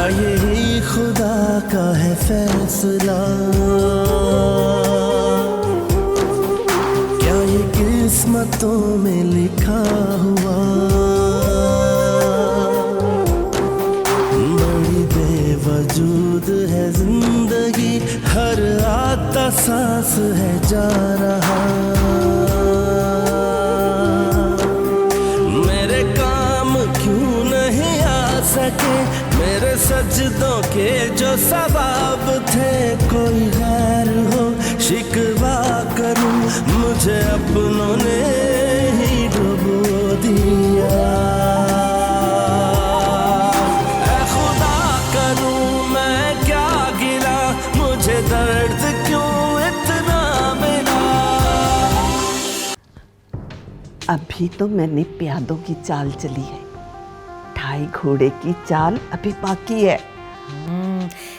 यही खुदा का है फैसला, क्या ये किस्मतों में लिखा हुआ। बड़ी बेवजूद है जिंदगी, हर आता सांस है जा रहा। मेरे काम क्यों नहीं आ सके, मेरे सजदों के जो सवाब थे। कोई गैर हो शिकवा करूं, मुझे अपनों ने ही डुबो दिया। ऐ खुदा करूं मैं क्या गिला, मुझे दर्द क्यों इतना मिला। अभी तो मैंने प्यादों की चाल चली है, ढाई घोड़े की चाल अभी बाकी है।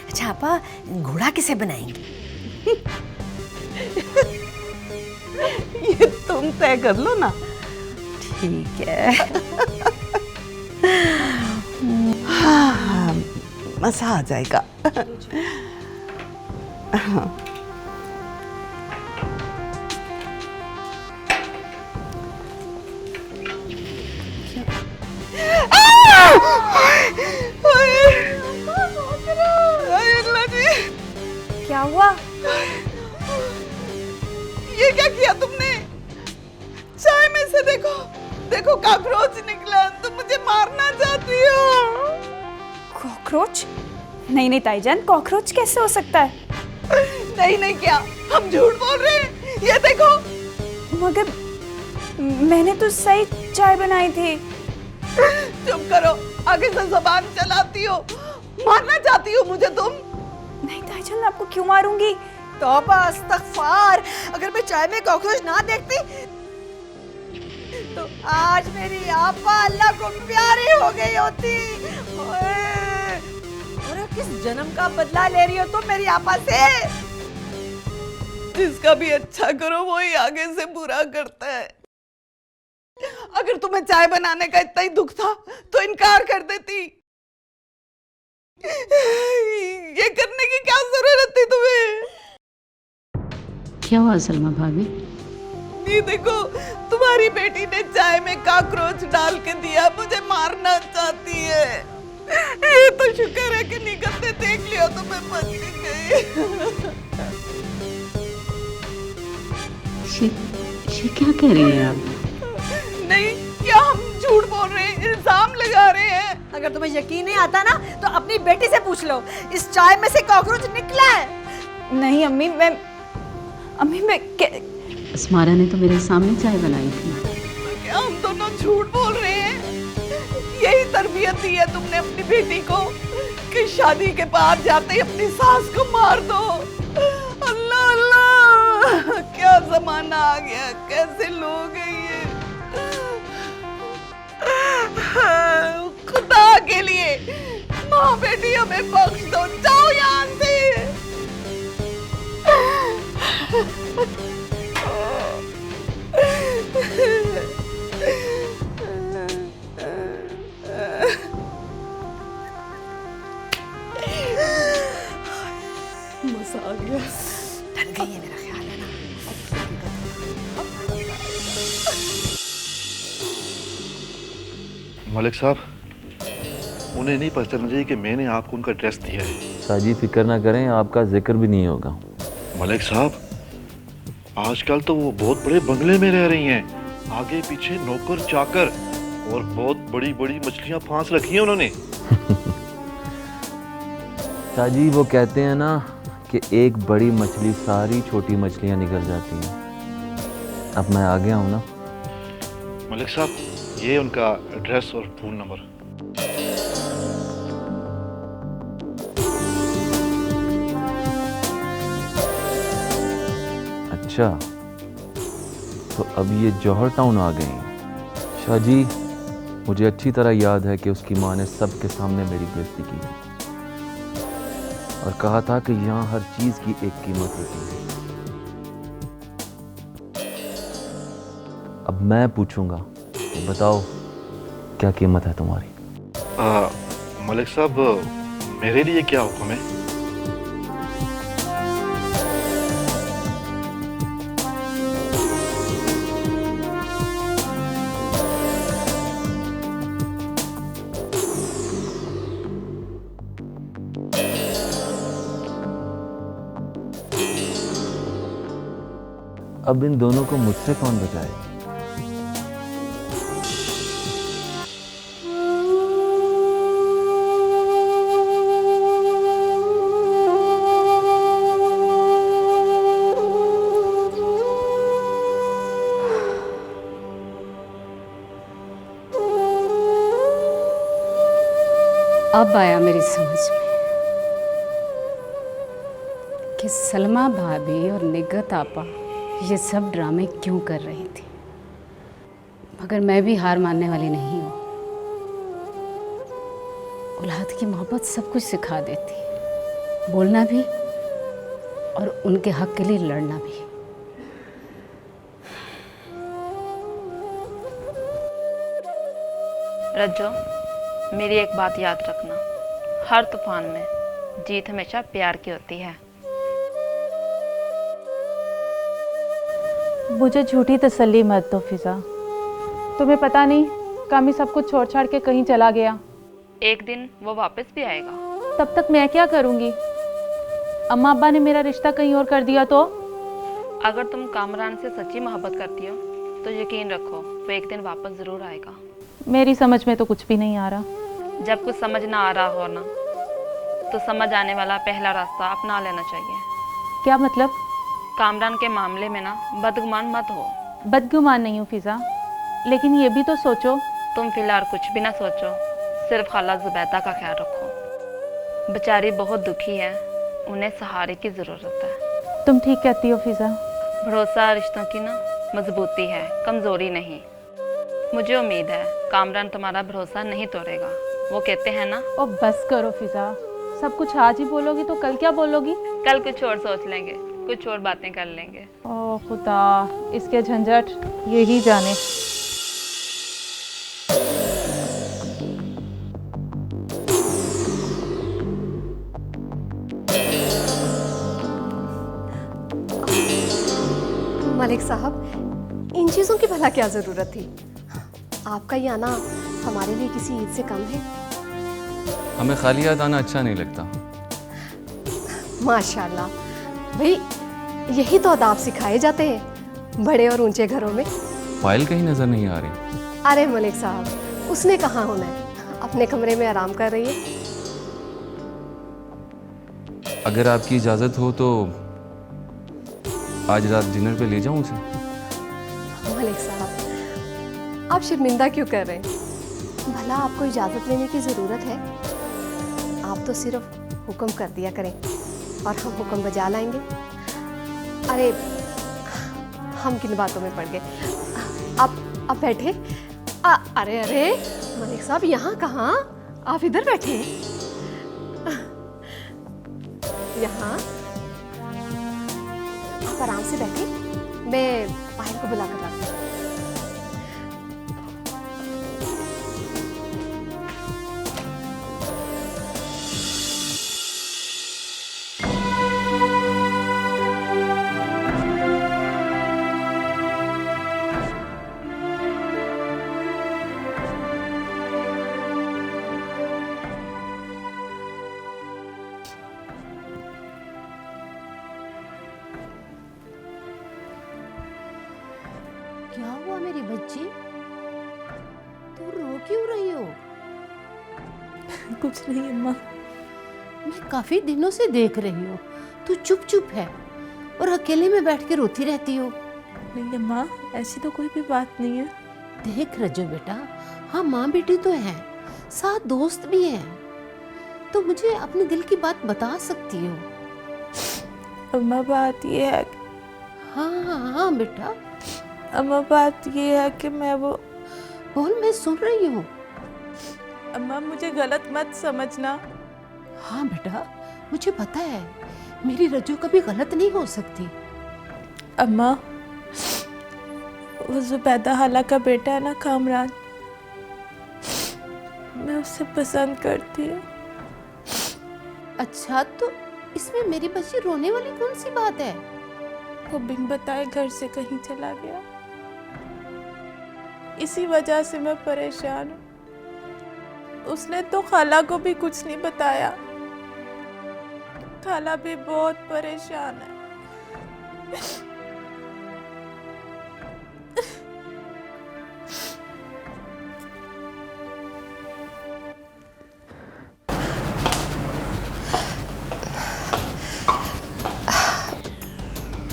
अच्छा आपा, घोड़ा किसे बनाएंगी? ये तुम तय कर लो ना। ठीक है। हाँ, मजा आ जाएगा। क्या हुआ? ये क्या किया तुमने? चाय में से देखो देखो कॉकरोच निकला। तुम मुझे मारना चाहती हो? कॉकरोच? नहीं नहीं ताईजान, कॉकरोच कैसे हो सकता है? नहीं नहीं, क्या हम झूठ बोल रहे हैं? ये देखो। मगर मैंने तो सही चाय बनाई थी। चुप करो, आगे से जबान चलाती हो। मारना चाहती हो मुझे तुम? नहीं ताईजान, मैं आपको क्यों मारूंगी? तौबा इस्तगफार, अगर मैं चाय में कॉकरोच ना देखती तो आज मेरी आपा अल्लाह को प्यारी हो गई होती। और किस जन्म का बदला ले रही हो तुम मेरी आपा से? जिसका भी अच्छा करो वो ही आगे से बुरा करता है। अगर तुम्हें चाय बनाने का इतना ही दुख था तो इनकार कर देती। ये करने की क्या जरूरत थी तुम्हें? क्या हुआ सलमा भाभी? ये देखो, तुम्हारी बेटी ने चाय में कॉकरोच डाल के दिया, मुझे मारना चाहती है। ये तो शुक्र है कि निकलते देख लिया तो मैं बच गई। ये क्या कह रही हैं आप? नहीं, क्या हम झूठ बोल रहे हैं, इल्जाम लगा रहे हैं। अगर तुम्हें यकीन नहीं आता ना तो अपनी बेटी से पूछ लो, इस चाय में से कॉकरोच निकला है। नहीं अम्मी, मैं अस्मारा ने तो मेरे सामने चाय बनाई थी। क्या हम दोनों झूठ बोल रहे हैं? यही तरबियत दी है तुमने अपनी बेटी को कि शादी के बाद जाते ही अपनी सास को मार दो। अल्लाह अल्लाह, क्या जमाना आ गया, कैसे लोग हैं ये। खुदा के लिए माँ बेटी हमें बख्श दो, जाओ यहाँ से। मजा आ गया। डर गई है मेरा ख्याल है ना। मलिक साहब, उन्हें नहीं पता चलना चाहिए कि मैंने आपको उनका एड्रेस दिया है। साजी फिक्र ना करें, आपका जिक्र भी नहीं होगा। मलिक साहब, आजकल तो वो बहुत बड़े बंगले में रह रही हैं, आगे पीछे नौकर चाकर, और बहुत बड़ी बड़ी मछलियां फांस रखी हैं उन्होंने। साजी वो कहते हैं ना कि एक बड़ी मछली सारी छोटी मछलियां निकल जाती हैं। अब मैं आ गया हूँ ना। मलिक साहब, ये उनका एड्रेस और फोन नंबर। अच्छा, तो अब ये जौहर टाउन आ गए हैं। शाहजी, मुझे अच्छी तरह याद है कि उसकी माँ ने सबके सामने मेरी बेइज्जती की और कहा था कि यहाँ हर चीज की एक कीमत होती है। अब मैं पूछूंगा, बताओ क्या कीमत है तुम्हारी? मलिक साहब, मेरे लिए क्या हुक्म है? अब इन दोनों को मुझसे कौन बचाए? अब आया मेरी समझ में कि सलमा भाभी और निगत आपा ये सब ड्रामे क्यों कर रही थी। मगर मैं भी हार मानने वाली नहीं हूँ। औलाद की मोहब्बत सब कुछ सिखा देती है, बोलना भी और उनके हक के लिए लड़ना भी। रज्जो, मेरी एक बात याद रखना, हर तूफान में जीत हमेशा प्यार की होती है। मुझे झूठी तसल्ली मत दो फिजा। तुम्हें पता नहीं कामी सब कुछ छोड़ छाड़ के कहीं चला गया। एक दिन वो वापस भी आएगा। तब तक मैं क्या करूँगी? अम्मा अब्बा ने मेरा रिश्ता कहीं और कर दिया तो? अगर तुम कामरान से सच्ची मोहब्बत करती हो तो यकीन रखो वो एक दिन वापस ज़रूर आएगा। मेरी समझ में तो कुछ भी नहीं आ रहा। जब कुछ समझ ना आ रहा हो ना, तो समझ आने वाला पहला रास्ता अपना लेना चाहिए। क्या मतलब? कामरान के मामले में ना बदगुमान मत हो। बदगुमान नहीं हूँ फिजा, लेकिन ये भी तो सोचो। तुम फिलहाल कुछ भी ना सोचो, सिर्फ खाला जुबैदा का ख्याल रखो। बेचारी बहुत दुखी है, उन्हें सहारे की ज़रूरत है। तुम ठीक कहती हो फिजा। भरोसा रिश्तों की ना मजबूती है, कमज़ोरी नहीं। मुझे उम्मीद है कामरान तुम्हारा भरोसा नहीं तोड़ेगा। वो कहते हैं ना, ओ बस करो फिजा, सब कुछ आज ही बोलोगी तो कल क्या बोलोगी? कल कुछ और सोच लेंगे, कुछ और बातें कर लेंगे। ओ खुदा, इसके झंझट यही जाने। मलिक साहब, इन चीज़ों की भला क्या ज़रूरत थी? आपका ये आना हमारे लिए किसी ईद से कम है। हमें खाली हाथ आना अच्छा नहीं लगता। माशाल्लाह, भाई यही तो आदाब सिखाए जाते हैं बड़े और ऊंचे घरों में। फाइल कहीं नजर नहीं आ रही। अरे मलिक साहब, उसने कहाँ होना है, अपने कमरे में आराम कर रही है। अगर आपकी इजाज़त हो तो आज रात डिनर पे ले जाऊं उसे। मलिक साहब, आप शर्मिंदा क्यों कर रहे हैं? भला आपको इजाज़त लेने की ज़रूरत है? आप तो सिर्फ हुक्म कर दिया करें और हम हुक्म बजा लाएंगे। अरे हम किन बातों में पड़ गए। आप बैठे। अरे अरे मलिक साहब, यहाँ कहाँ? आप इधर बैठे यहाँ। आप आराम से बैठे, मैं पायल को बुला कर लाती हूँ। क्या हुआ मेरी बच्ची? तू रो क्यों रही हो? कुछ नहीं अम्मा। मैं काफी दिनों से देख रही हूँ, तू चुप चुप है और अकेले में बैठ के रोती रहती हो। नहीं अम्मा, ऐसी तो कोई भी बात नहीं है। देख रजो बेटा, हाँ माँ बेटी तो है, साथ दोस्त भी है, तो मुझे अपने दिल की बात बता सकती हो। अम्मा बात ये है। हाँ बेटा। अम्मा बात ये है कि मैं वो। बोल, मैं सुन रही हूँ। अम्मा मुझे गलत मत समझना। हाँ बेटा, मुझे पता है मेरी रज्जू कभी गलत नहीं हो सकती। अम्मा, वो जुबैदा हाला का बेटा है ना कामरान, मैं उससे पसंद करती हूँ। अच्छा, तो इसमें मेरी बच्ची रोने वाली कौन सी बात है? वो बिन बताए घर से कहीं चला गया, इसी वजह से मैं परेशान हूँ। उसने तो खाला को भी कुछ नहीं बताया। खाला भी बहुत परेशान है।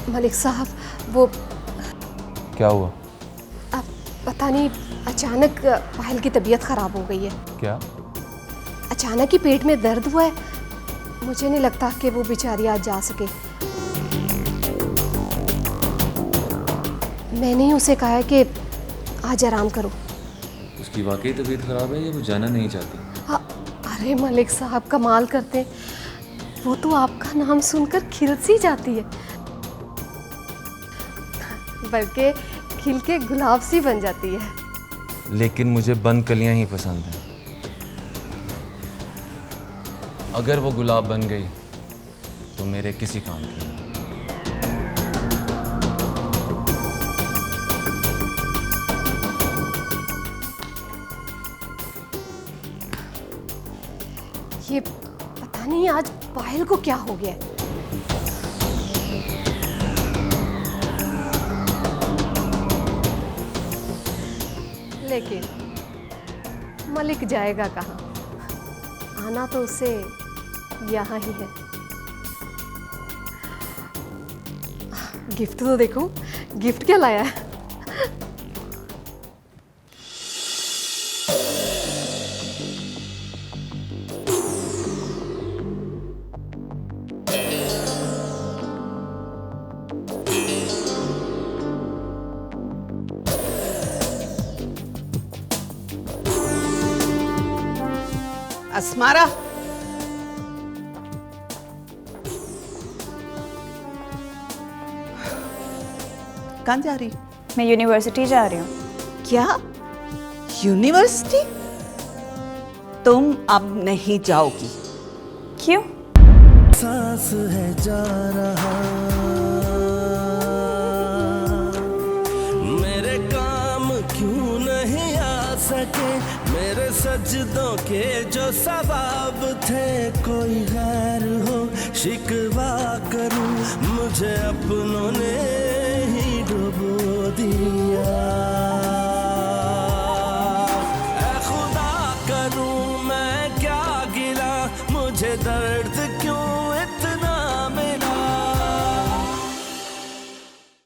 मलिक साहब, वो क्या हुआ? अब पता नहीं, अचानक पायल की तबीयत ख़राब हो गई है। क्या? अचानक ही पेट में दर्द हुआ है। मुझे नहीं लगता कि वो बेचारी आज जा सके। मैंने ही उसे कहा है कि आज आराम करो। उसकी वाकई तबीयत खराब है या वो जाना नहीं चाहती? हाँ, अरे मलिक साहब कमाल करते, वो तो आपका नाम सुनकर खिल सी जाती है, बल्कि खिल के गुलाब सी बन जाती है। लेकिन मुझे बंद कलियां ही पसंद हैं। अगर वो गुलाब बन गई तो मेरे किसी काम की नहीं। ये पता नहीं आज पायल को क्या हो गया है। लेकिन मलिक जाएगा कहाँ? आना तो उसे यहाँ ही है। गिफ्ट तो देखो, गिफ्ट क्या लाया है। अस्मारा, कहाँ जा रही? मैं यूनिवर्सिटी जा रही हूँ। क्या? यूनिवर्सिटी? तुम अब नहीं जाओगी। क्यों? सांस है जा रहा, मेरे काम क्यों नहीं आ सके, मेरे सजदों के जो सवाब थे, कोई गैर हो शिकवा करूं, मुझे अपनों ने ही डुबो दिया। ऐ खुदा करूं मैं क्या गिला, मुझे दर्द क्यों